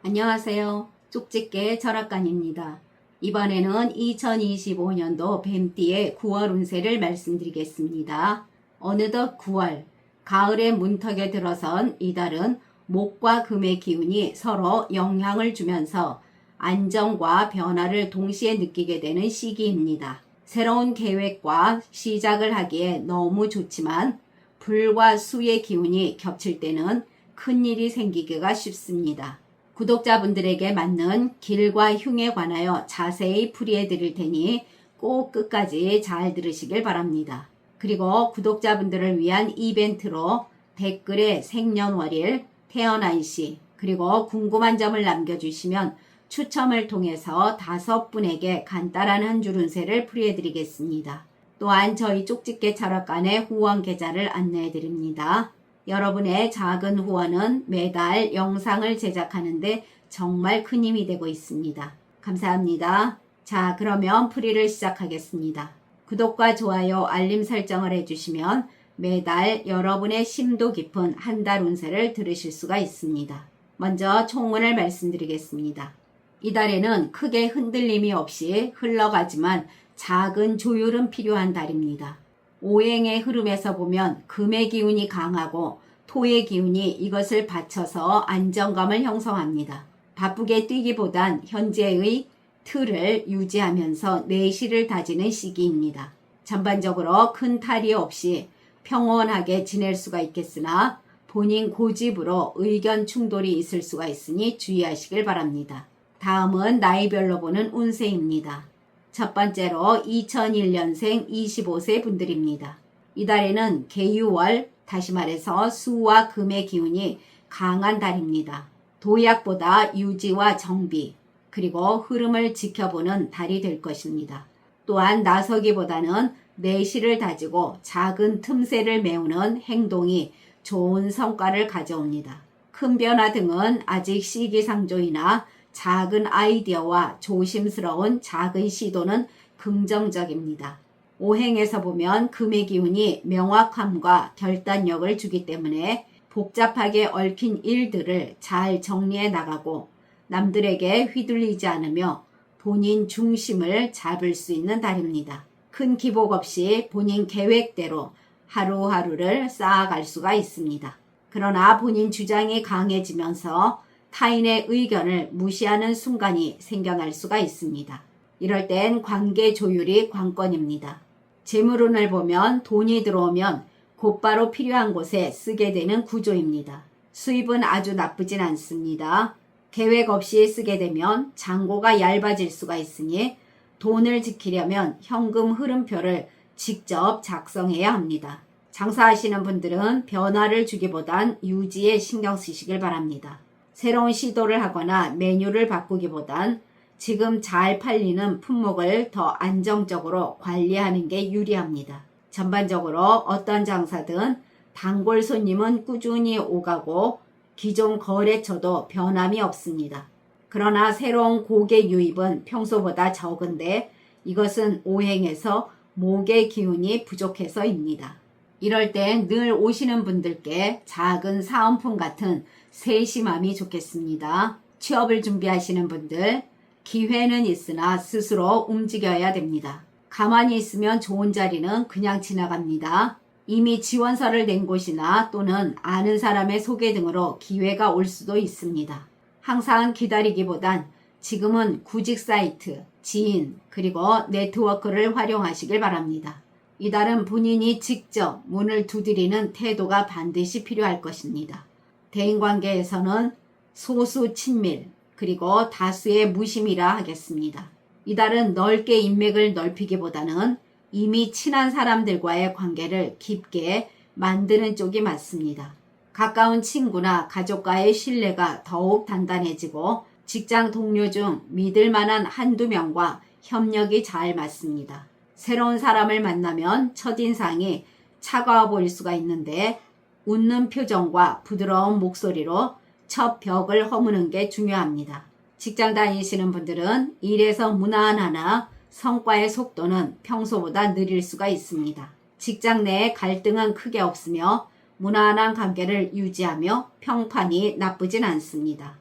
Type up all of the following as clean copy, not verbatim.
안녕하세요. 쪽집게 철학관입니다. 이번에는 2025년도 뱀띠의 9월 운세를 말씀드리겠습니다. 어느덧 9월, 가을의 문턱에 들어선 이달은 목과 금의 기운이 서로 영향을 주면서 안정과 변화를 동시에 느끼게 되는 시기입니다. 새로운 계획과 시작을 하기에 너무 좋지만 불과 수의 기운이 겹칠 때는 큰일이 생기기가 쉽습니다. 구독자분들에게 맞는 길과 흉에 관하여 자세히 풀이해 드릴 테니 꼭 끝까지 잘 들으시길 바랍니다. 그리고 구독자분들을 위한 이벤트로 댓글에 생년월일, 태어난 시, 그리고 궁금한 점을 남겨주시면 추첨을 통해서 5분에게 간단한 한 줄 운세를 풀이해 드리겠습니다. 또한 저희 쪽집게 철학관의 후원 계좌를 안내해 드립니다. 여러분의 작은 후원은 매달 영상을 제작하는데 정말 큰 힘이 되고 있습니다. 감사합니다. 자, 그러면 풀이를 시작하겠습니다. 구독과 좋아요, 알림 설정을 해주시면 매달 여러분의 심도 깊은 한 달 운세를 들으실 수가 있습니다. 먼저 총운을 말씀드리겠습니다. 이달에는 크게 흔들림이 없이 흘러가지만 작은 조율은 필요한 달입니다. 오행의 흐름에서 보면 금의 기운이 강하고 토의 기운이 이것을 받쳐서 안정감을 형성합니다. 바쁘게 뛰기보단 현재의 틀을 유지하면서 내실을 다지는 시기입니다. 전반적으로 큰 탈이 없이 평온하게 지낼 수가 있겠으나 본인 고집으로 의견 충돌이 있을 수가 있으니 주의하시길 바랍니다. 다음은 나이별로 보는 운세입니다. 첫 번째로 2001년생 25세 분들입니다. 이달에는 계유월, 다시 말해서 수와 금의 기운이 강한 달입니다. 도약보다 유지와 정비, 그리고 흐름을 지켜보는 달이 될 것입니다. 또한 나서기보다는 내실을 다지고 작은 틈새를 메우는 행동이 좋은 성과를 가져옵니다. 큰 변화 등은 아직 시기상조이나 작은 아이디어와 조심스러운 작은 시도는 긍정적입니다. 오행에서 보면 금의 기운이 명확함과 결단력을 주기 때문에 복잡하게 얽힌 일들을 잘 정리해 나가고 남들에게 휘둘리지 않으며 본인 중심을 잡을 수 있는 달입니다. 큰 기복 없이 본인 계획대로 하루하루를 쌓아갈 수가 있습니다. 그러나 본인 주장이 강해지면서 타인의 의견을 무시하는 순간이 생겨날 수가 있습니다. 이럴 땐 관계 조율이 관건입니다. 재물운을 보면 돈이 들어오면 곧바로 필요한 곳에 쓰게 되는 구조입니다. 수입은 아주 나쁘진 않습니다. 계획 없이 쓰게 되면 잔고가 얇아질 수가 있으니 돈을 지키려면 현금 흐름표를 직접 작성해야 합니다. 장사하시는 분들은 변화를 주기보단 유지에 신경 쓰시길 바랍니다. 새로운 시도를 하거나 메뉴를 바꾸기보단 지금 잘 팔리는 품목을 더 안정적으로 관리하는 게 유리합니다. 전반적으로 어떤 장사든 단골 손님은 꾸준히 오가고 기존 거래처도 변함이 없습니다. 그러나 새로운 고객 유입은 평소보다 적은데 이것은 오행에서 목의 기운이 부족해서입니다. 이럴 땐 늘 오시는 분들께 작은 사은품 같은 세심함이 좋겠습니다. 취업을 준비하시는 분들, 기회는 있으나 스스로 움직여야 됩니다. 가만히 있으면 좋은 자리는 그냥 지나갑니다. 이미 지원서를 낸 곳이나 또는 아는 사람의 소개 등으로 기회가 올 수도 있습니다. 항상 기다리기보단 지금은 구직 사이트, 지인, 그리고 네트워크를 활용하시길 바랍니다. 이달은 본인이 직접 문을 두드리는 태도가 반드시 필요할 것입니다. 대인관계에서는 소수 친밀, 그리고 다수의 무심이라 하겠습니다. 이달은 넓게 인맥을 넓히기보다는 이미 친한 사람들과의 관계를 깊게 만드는 쪽이 맞습니다. 가까운 친구나 가족과의 신뢰가 더욱 단단해지고 직장 동료 중 믿을 만한 한두 명과 협력이 잘 맞습니다. 새로운 사람을 만나면 첫인상이 차가워 보일 수가 있는데 웃는 표정과 부드러운 목소리로 첫 벽을 허무는 게 중요합니다. 직장 다니시는 분들은 일에서 무난하나 성과의 속도는 평소보다 느릴 수가 있습니다. 직장 내에 갈등은 크게 없으며 무난한 관계를 유지하며 평판이 나쁘진 않습니다.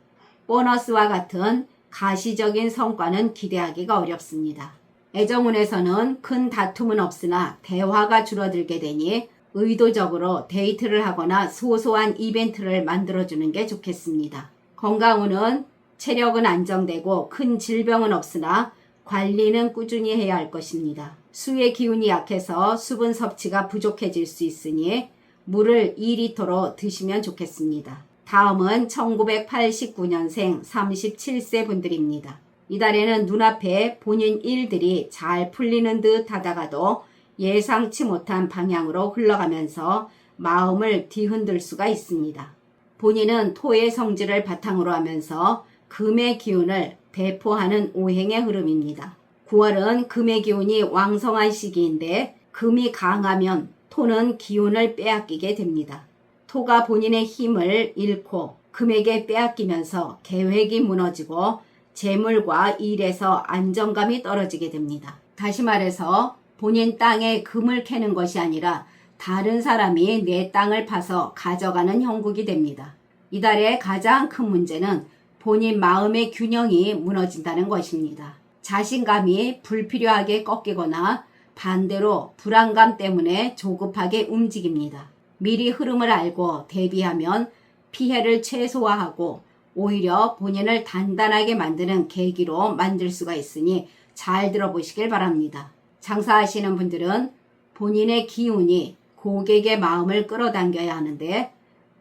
보너스와 같은 가시적인 성과는 기대하기가 어렵습니다. 애정운에서는 큰 다툼은 없으나 대화가 줄어들게 되니 의도적으로 데이트를 하거나 소소한 이벤트를 만들어주는 게 좋겠습니다. 건강운은 체력은 안정되고 큰 질병은 없으나 관리는 꾸준히 해야 할 것입니다. 수의 기운이 약해서 수분 섭취가 부족해질 수 있으니 물을 2리터로 드시면 좋겠습니다. 다음은 1989년생 37세 분들입니다. 이달에는 눈앞에 본인 일들이 잘 풀리는 듯 하다가도 예상치 못한 방향으로 흘러가면서 마음을 뒤흔들 수가 있습니다. 본인은 토의 성질을 바탕으로 하면서 금의 기운을 배포하는 오행의 흐름입니다. 9월은 금의 기운이 왕성한 시기인데 금이 강하면 토는 기운을 빼앗기게 됩니다. 토가 본인의 힘을 잃고 금에게 빼앗기면서 계획이 무너지고 재물과 일에서 안정감이 떨어지게 됩니다. 다시 말해서 본인 땅에 금을 캐는 것이 아니라 다른 사람이 내 땅을 파서 가져가는 형국이 됩니다. 이달의 가장 큰 문제는 본인 마음의 균형이 무너진다는 것입니다. 자신감이 불필요하게 꺾이거나 반대로 불안감 때문에 조급하게 움직입니다. 미리 흐름을 알고 대비하면 피해를 최소화하고 오히려 본인을 단단하게 만드는 계기로 만들 수가 있으니 잘 들어보시길 바랍니다. 장사하시는 분들은 본인의 기운이 고객의 마음을 끌어당겨야 하는데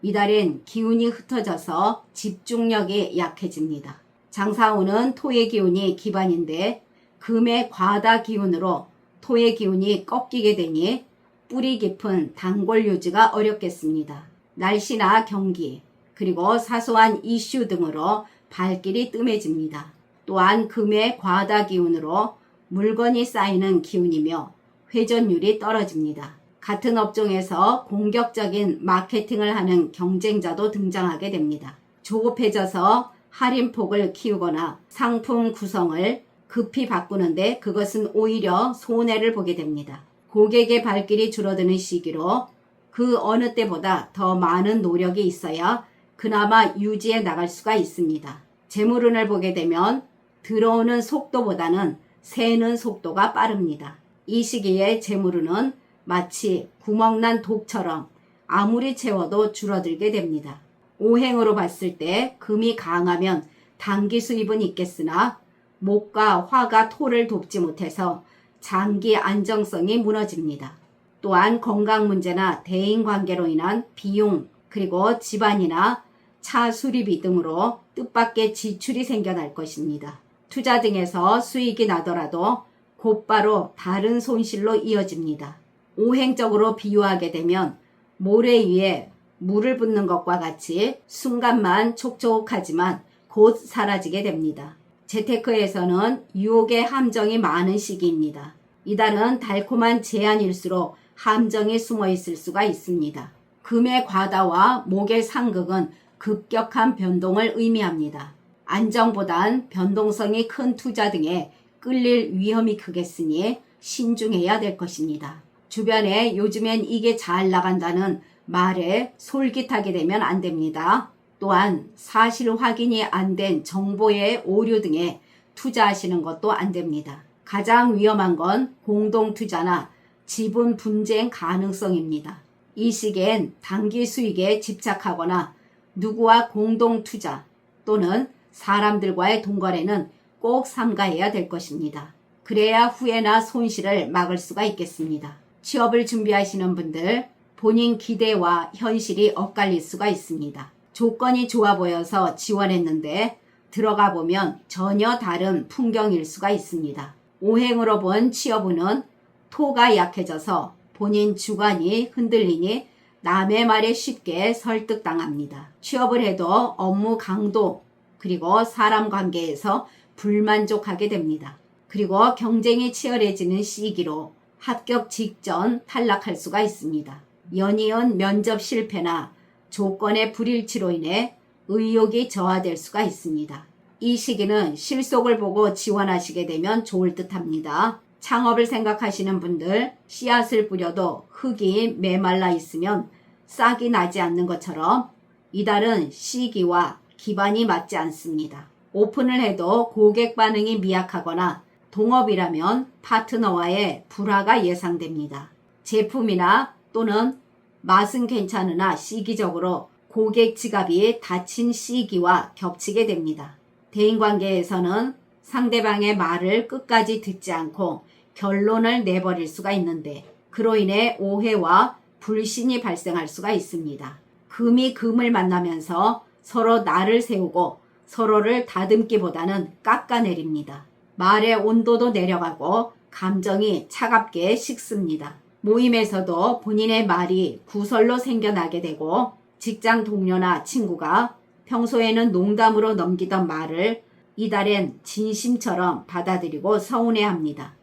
이달엔 기운이 흩어져서 집중력이 약해집니다. 장사운은 토의 기운이 기반인데 금의 과다 기운으로 토의 기운이 꺾이게 되니 뿌리 깊은 단골 유지가 어렵겠습니다. 날씨나 경기 그리고 사소한 이슈 등으로 발길이 뜸해집니다. 또한 금의 과다 기운으로 물건이 쌓이는 기운이며 회전율이 떨어집니다. 같은 업종에서 공격적인 마케팅을 하는 경쟁자도 등장하게 됩니다. 조급해져서 할인폭을 키우거나 상품 구성을 급히 바꾸는데 그것은 오히려 손해를 보게 됩니다. 고객의 발길이 줄어드는 시기로 그 어느 때보다 더 많은 노력이 있어야 그나마 유지해 나갈 수가 있습니다. 재물운을 보게 되면 들어오는 속도보다는 새는 속도가 빠릅니다. 이 시기에 재물운은 마치 구멍난 독처럼 아무리 채워도 줄어들게 됩니다. 오행으로 봤을 때 금이 강하면 단기 수입은 있겠으나 목과 화가 토를 돕지 못해서 장기 안정성이 무너집니다. 또한 건강 문제나 대인관계로 인한 비용 그리고 집안이나 차 수리비 등으로 뜻밖의 지출이 생겨날 것입니다. 투자 등에서 수익이 나더라도 곧바로 다른 손실로 이어집니다. 오행적으로 비유하게 되면 모래 위에 물을 붓는 것과 같이 순간만 촉촉하지만 곧 사라지게 됩니다. 재테크에서는 유혹의 함정이 많은 시기입니다. 이달은 달콤한 제안일수록 함정이 숨어 있을 수가 있습니다. 금의 과다와 목의 상극은 급격한 변동을 의미합니다. 안정보단 변동성이 큰 투자 등에 끌릴 위험이 크겠으니 신중해야 될 것입니다. 주변에 요즘엔 이게 잘 나간다는 말에 솔깃하게 되면 안 됩니다. 또한 사실 확인이 안 된 정보의 오류 등에 투자하시는 것도 안 됩니다. 가장 위험한 건 공동투자나 지분 분쟁 가능성입니다. 이 시기엔 단기 수익에 집착하거나 누구와 공동투자 또는 사람들과의 동거래는 꼭 삼가해야 될 것입니다. 그래야 후회나 손실을 막을 수가 있겠습니다. 취업을 준비하시는 분들 본인 기대와 현실이 엇갈릴 수가 있습니다. 조건이 좋아 보여서 지원했는데 들어가 보면 전혀 다른 풍경일 수가 있습니다. 오행으로 본 취업운은 토가 약해져서 본인 주관이 흔들리니 남의 말에 쉽게 설득당합니다. 취업을 해도 업무 강도 그리고 사람 관계에서 불만족하게 됩니다. 그리고 경쟁이 치열해지는 시기로 합격 직전 탈락할 수가 있습니다. 연이은 면접 실패나 조건의 불일치로 인해 의욕이 저하될 수가 있습니다. 이 시기는 실속을 보고 지원하시게 되면 좋을 듯 합니다. 창업을 생각하시는 분들 씨앗을 뿌려도 흙이 메말라 있으면 싹이 나지 않는 것처럼 이달은 시기와 기반이 맞지 않습니다. 오픈을 해도 고객 반응이 미약하거나 동업이라면 파트너와의 불화가 예상됩니다. 제품이나 또는 맛은 괜찮으나 시기적으로 고객 지갑이 닫힌 시기와 겹치게 됩니다. 대인관계에서는 상대방의 말을 끝까지 듣지 않고 결론을 내버릴 수가 있는데 그로 인해 오해와 불신이 발생할 수가 있습니다. 금이 금을 만나면서 서로 날을 세우고 서로를 다듬기보다는 깎아내립니다. 말의 온도도 내려가고 감정이 차갑게 식습니다. 모임에서도 본인의 말이 구설로 생겨나게 되고 직장 동료나 친구가 평소에는 농담으로 넘기던 말을 이달엔 진심처럼 받아들이고 서운해합니다.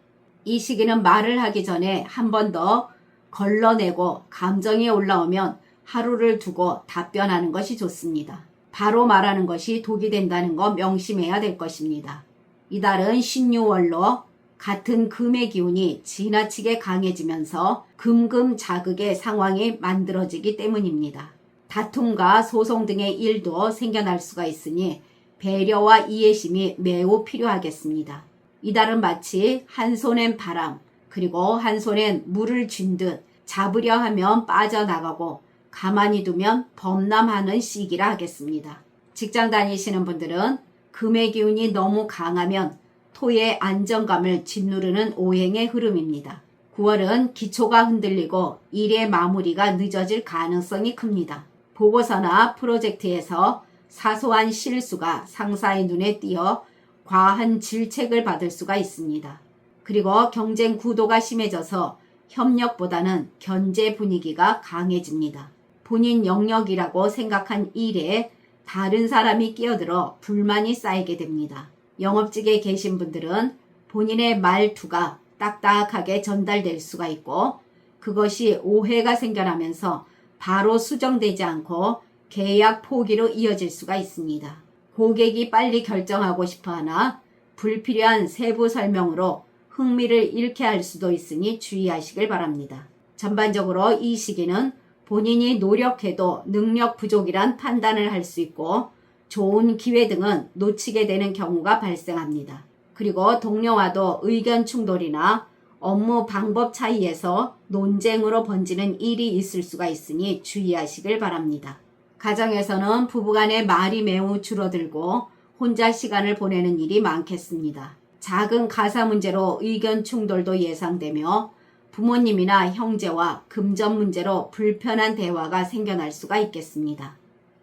이 시기는 말을 하기 전에 한 번 더 걸러내고 감정이 올라오면 하루를 두고 답변하는 것이 좋습니다. 바로 말하는 것이 독이 된다는 거 명심해야 될 것입니다. 이달은 신유월로 같은 금의 기운이 지나치게 강해지면서 금금자극의 상황이 만들어지기 때문입니다. 다툼과 소송 등의 일도 생겨날 수가 있으니 배려와 이해심이 매우 필요하겠습니다. 이달은 마치 한 손엔 바람 그리고 한 손엔 물을 쥔 듯 잡으려 하면 빠져나가고 가만히 두면 범람하는 시기라 하겠습니다. 직장 다니시는 분들은 금의 기운이 너무 강하면 토의 안정감을 짓누르는 오행의 흐름입니다. 9월은 기초가 흔들리고 일의 마무리가 늦어질 가능성이 큽니다. 보고서나 프로젝트에서 사소한 실수가 상사의 눈에 띄어 과한 질책을 받을 수가 있습니다. 그리고 경쟁 구도가 심해져서 협력보다는 견제 분위기가 강해집니다. 본인 영역이라고 생각한 일에 다른 사람이 끼어들어 불만이 쌓이게 됩니다. 영업직에 계신 분들은 본인의 말투가 딱딱하게 전달될 수가 있고 그것이 오해가 생겨나면서 바로 수정되지 않고 계약 포기로 이어질 수가 있습니다. 고객이 빨리 결정하고 싶어하나 불필요한 세부 설명으로 흥미를 잃게 할 수도 있으니 주의하시길 바랍니다. 전반적으로 이 시기는 본인이 노력해도 능력 부족이란 판단을 할 수 있고 좋은 기회 등은 놓치게 되는 경우가 발생합니다. 그리고 동료와도 의견 충돌이나 업무 방법 차이에서 논쟁으로 번지는 일이 있을 수가 있으니 주의하시길 바랍니다. 가정에서는 부부간의 말이 매우 줄어들고 혼자 시간을 보내는 일이 많겠습니다. 작은 가사 문제로 의견 충돌도 예상되며 부모님이나 형제와 금전 문제로 불편한 대화가 생겨날 수가 있겠습니다.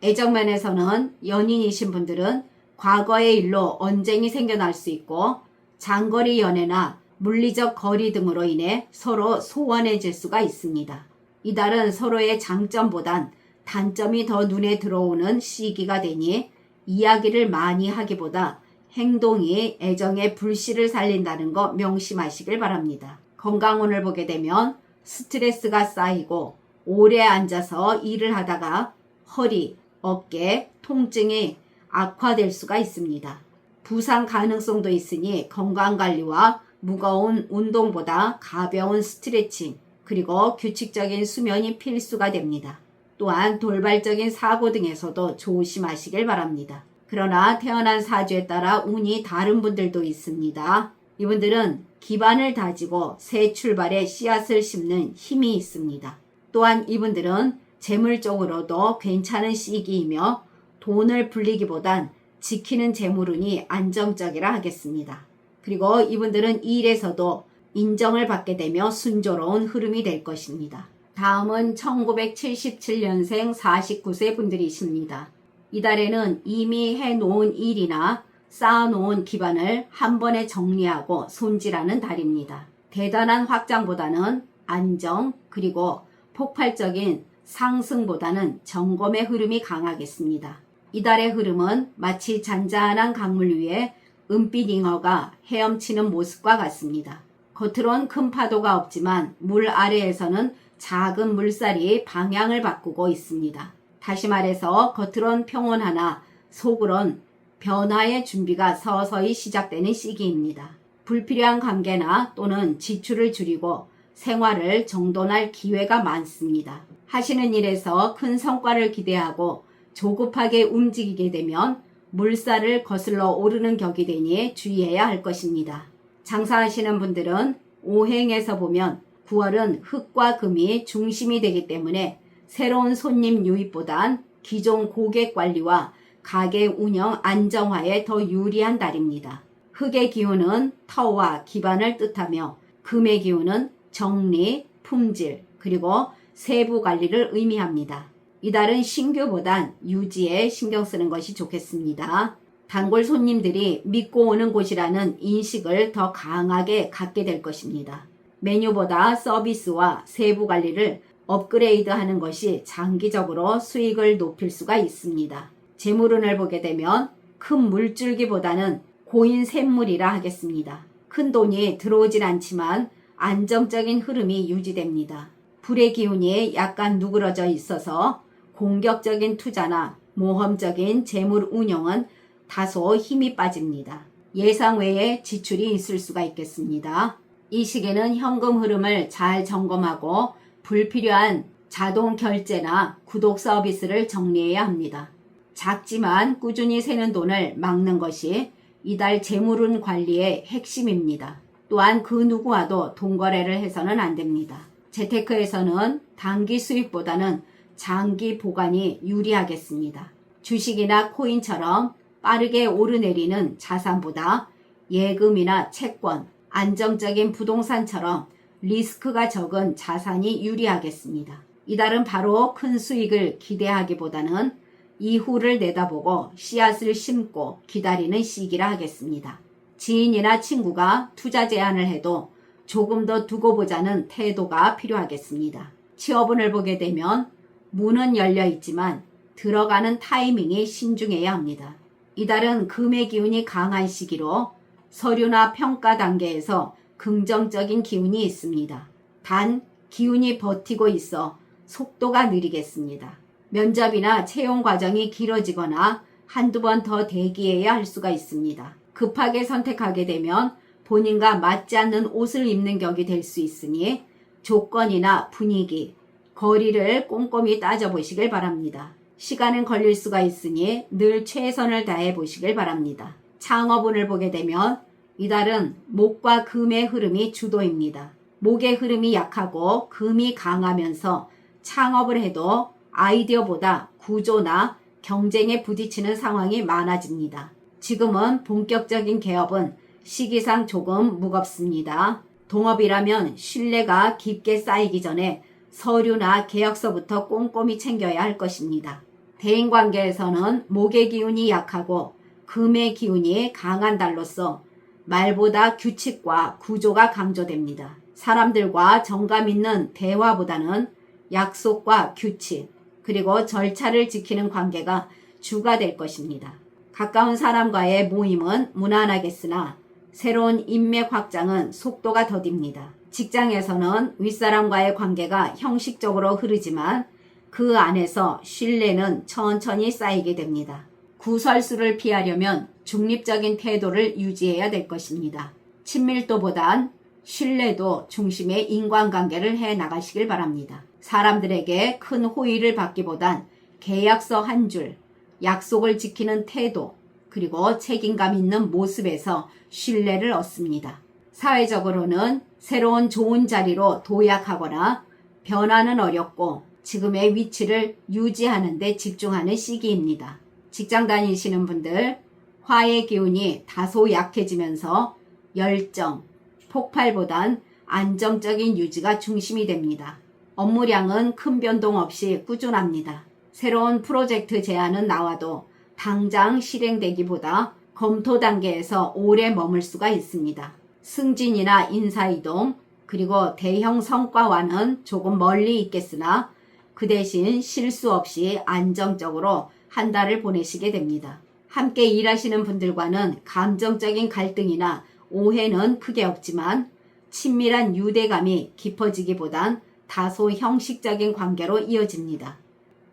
애정면에서는 연인이신 분들은 과거의 일로 언쟁이 생겨날 수 있고 장거리 연애나 물리적 거리 등으로 인해 서로 소원해질 수가 있습니다. 이달은 서로의 장점보단 단점이 더 눈에 들어오는 시기가 되니 이야기를 많이 하기보다 행동이 애정의 불씨를 살린다는 거 명심하시길 바랍니다. 건강운을 보게 되면 스트레스가 쌓이고 오래 앉아서 일을 하다가 허리, 어깨, 통증이 악화될 수가 있습니다. 부상 가능성도 있으니 건강관리와 무거운 운동보다 가벼운 스트레칭 그리고 규칙적인 수면이 필수가 됩니다. 또한 돌발적인 사고 등에서도 조심하시길 바랍니다. 그러나 태어난 사주에 따라 운이 다른 분들도 있습니다. 이분들은 기반을 다지고 새 출발의 씨앗을 심는 힘이 있습니다. 또한 이분들은 재물적으로도 괜찮은 시기이며 돈을 불리기보단 지키는 재물운이 안정적이라 하겠습니다. 그리고 이분들은 일에서도 인정을 받게 되며 순조로운 흐름이 될 것입니다. 다음은 1977년생 49세 분들이십니다. 이달에는 이미 해놓은 일이나 쌓아놓은 기반을 한 번에 정리하고 손질하는 달입니다. 대단한 확장보다는 안정 그리고 폭발적인 상승보다는 점검의 흐름이 강하겠습니다. 이달의 흐름은 마치 잔잔한 강물 위에 은빛 잉어가 헤엄치는 모습과 같습니다. 겉으론 큰 파도가 없지만 물 아래에서는 작은 물살이 방향을 바꾸고 있습니다. 다시 말해서 겉으론 평온하나 속으론 변화의 준비가 서서히 시작되는 시기입니다. 불필요한 관계나 또는 지출을 줄이고 생활을 정돈할 기회가 많습니다. 하시는 일에서 큰 성과를 기대하고 조급하게 움직이게 되면 물살을 거슬러 오르는 격이 되니 주의해야 할 것입니다. 장사하시는 분들은 오행에서 보면 9월은 흙과 금이 중심이 되기 때문에 새로운 손님 유입보단 기존 고객 관리와 가게 운영 안정화에 더 유리한 달입니다. 흙의 기운은 터와 기반을 뜻하며 금의 기운은 정리, 품질, 그리고 세부 관리를 의미합니다. 이달은 신규보단 유지에 신경 쓰는 것이 좋겠습니다. 단골 손님들이 믿고 오는 곳이라는 인식을 더 강하게 갖게 될 것입니다. 메뉴보다 서비스와 세부 관리를 업그레이드하는 것이 장기적으로 수익을 높일 수가 있습니다. 재물운을 보게 되면 큰 물줄기보다는 고인 샘물이라 하겠습니다. 큰 돈이 들어오진 않지만 안정적인 흐름이 유지됩니다. 불의 기운이 약간 누그러져 있어서 공격적인 투자나 모험적인 재물 운용은 다소 힘이 빠집니다. 예상 외에 지출이 있을 수가 있겠습니다. 이 시기는 현금 흐름을 잘 점검하고 불필요한 자동 결제나 구독 서비스를 정리해야 합니다. 작지만 꾸준히 새는 돈을 막는 것이 이달 재물운 관리의 핵심입니다. 또한 그 누구와도 돈거래를 해서는 안 됩니다. 재테크에서는 단기 수익보다는 장기 보관이 유리하겠습니다. 주식이나 코인처럼 빠르게 오르내리는 자산보다 예금이나 채권, 안정적인 부동산처럼 리스크가 적은 자산이 유리하겠습니다. 이달은 바로 큰 수익을 기대하기보다는 이후를 내다보고 씨앗을 심고 기다리는 시기라 하겠습니다. 지인이나 친구가 투자 제안을 해도 조금 더 두고 보자는 태도가 필요하겠습니다. 취업운을 보게 되면 문은 열려 있지만 들어가는 타이밍이 신중해야 합니다. 이달은 금의 기운이 강한 시기로 서류나 평가 단계에서 긍정적인 기운이 있습니다. 단 기운이 버티고 있어 속도가 느리겠습니다. 면접이나 채용 과정이 길어지거나 한두 번 더 대기해야 할 수가 있습니다. 급하게 선택하게 되면 본인과 맞지 않는 옷을 입는 격이 될 수 있으니 조건이나 분위기, 거리를 꼼꼼히 따져보시길 바랍니다. 시간은 걸릴 수가 있으니 늘 최선을 다해 보시길 바랍니다. 창업운을 보게 되면 이달은 목과 금의 흐름이 주도입니다. 목의 흐름이 약하고 금이 강하면서 창업을 해도 아이디어보다 구조나 경쟁에 부딪히는 상황이 많아집니다. 지금은 본격적인 개업은 시기상 조금 무겁습니다. 동업이라면 신뢰가 깊게 쌓이기 전에 서류나 계약서부터 꼼꼼히 챙겨야 할 것입니다. 대인관계에서는 목의 기운이 약하고 금의 기운이 강한 달로서 말보다 규칙과 구조가 강조됩니다. 사람들과 정감 있는 대화보다는 약속과 규칙, 그리고 절차를 지키는 관계가 주가 될 것입니다. 가까운 사람과의 모임은 무난하겠으나 새로운 인맥 확장은 속도가 더딥니다. 직장에서는 윗사람과의 관계가 형식적으로 흐르지만 그 안에서 신뢰는 천천히 쌓이게 됩니다. 구설수를 피하려면 중립적인 태도를 유지해야 될 것입니다. 친밀도보단 신뢰도 중심의 인간관계를 해 나가시길 바랍니다. 사람들에게 큰 호의를 받기보단 계약서 한 줄, 약속을 지키는 태도, 그리고 책임감 있는 모습에서 신뢰를 얻습니다. 사회적으로는 새로운 좋은 자리로 도약하거나 변화는 어렵고 지금의 위치를 유지하는 데 집중하는 시기입니다. 직장 다니시는 분들, 화의 기운이 다소 약해지면서 열정, 폭발보단 안정적인 유지가 중심이 됩니다. 업무량은 큰 변동 없이 꾸준합니다. 새로운 프로젝트 제안은 나와도 당장 실행되기보다 검토 단계에서 오래 머물 수가 있습니다. 승진이나 인사이동, 그리고 대형 성과와는 조금 멀리 있겠으나 그 대신 실수 없이 안정적으로 한 달을 보내시게 됩니다. 함께 일하시는 분들과는 감정적인 갈등이나 오해는 크게 없지만 친밀한 유대감이 깊어지기보단 다소 형식적인 관계로 이어집니다.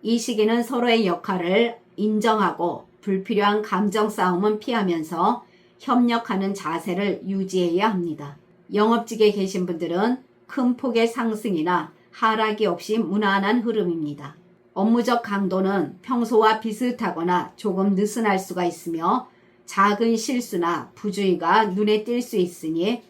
이 시기는 서로의 역할을 인정하고 불필요한 감정 싸움은 피하면서 협력하는 자세를 유지해야 합니다. 영업직에 계신 분들은 큰 폭의 상승이나 하락이 없이 무난한 흐름입니다. 업무적 강도는 평소와 비슷하거나 조금 느슨할 수가 있으며 작은 실수나 부주의가 눈에 띌 수 있으니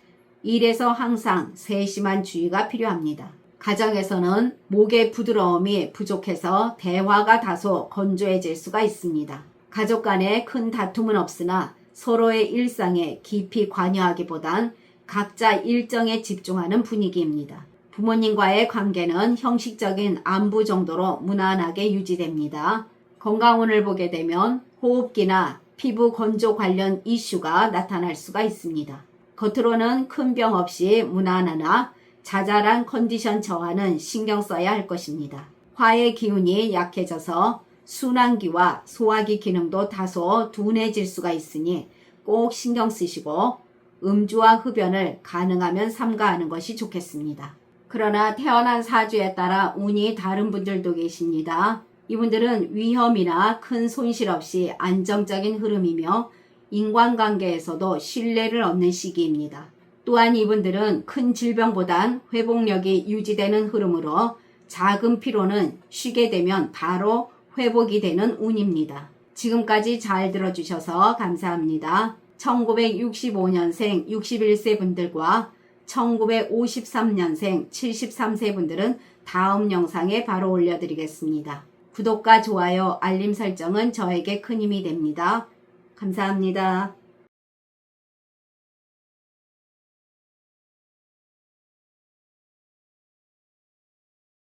일에서 항상 세심한 주의가 필요합니다. 가정에서는 목의 부드러움이 부족해서 대화가 다소 건조해질 수가 있습니다. 가족 간에 큰 다툼은 없으나 서로의 일상에 깊이 관여하기보단 각자 일정에 집중하는 분위기입니다. 부모님과의 관계는 형식적인 안부 정도로 무난하게 유지됩니다. 건강운을 보게 되면 호흡기나 피부 건조 관련 이슈가 나타날 수가 있습니다. 겉으로는 큰 병 없이 무난하나 자잘한 컨디션 저하는 신경 써야 할 것입니다. 화의 기운이 약해져서 순환기와 소화기 기능도 다소 둔해질 수가 있으니 꼭 신경 쓰시고 음주와 흡연을 가능하면 삼가하는 것이 좋겠습니다. 그러나 태어난 사주에 따라 운이 다른 분들도 계십니다. 이분들은 위험이나 큰 손실 없이 안정적인 흐름이며 인간관계에서도 신뢰를 얻는 시기입니다. 또한 이분들은 큰 질병보단 회복력이 유지되는 흐름으로 작은 피로는 쉬게 되면 바로 회복이 되는 운입니다. 지금까지 잘 들어주셔서 감사합니다. 1965년생 61세 분들과 1953년생 73세 분들은 다음 영상에 바로 올려드리겠습니다. 구독과 좋아요, 알림 설정은 저에게 큰 힘이 됩니다. 감사합니다.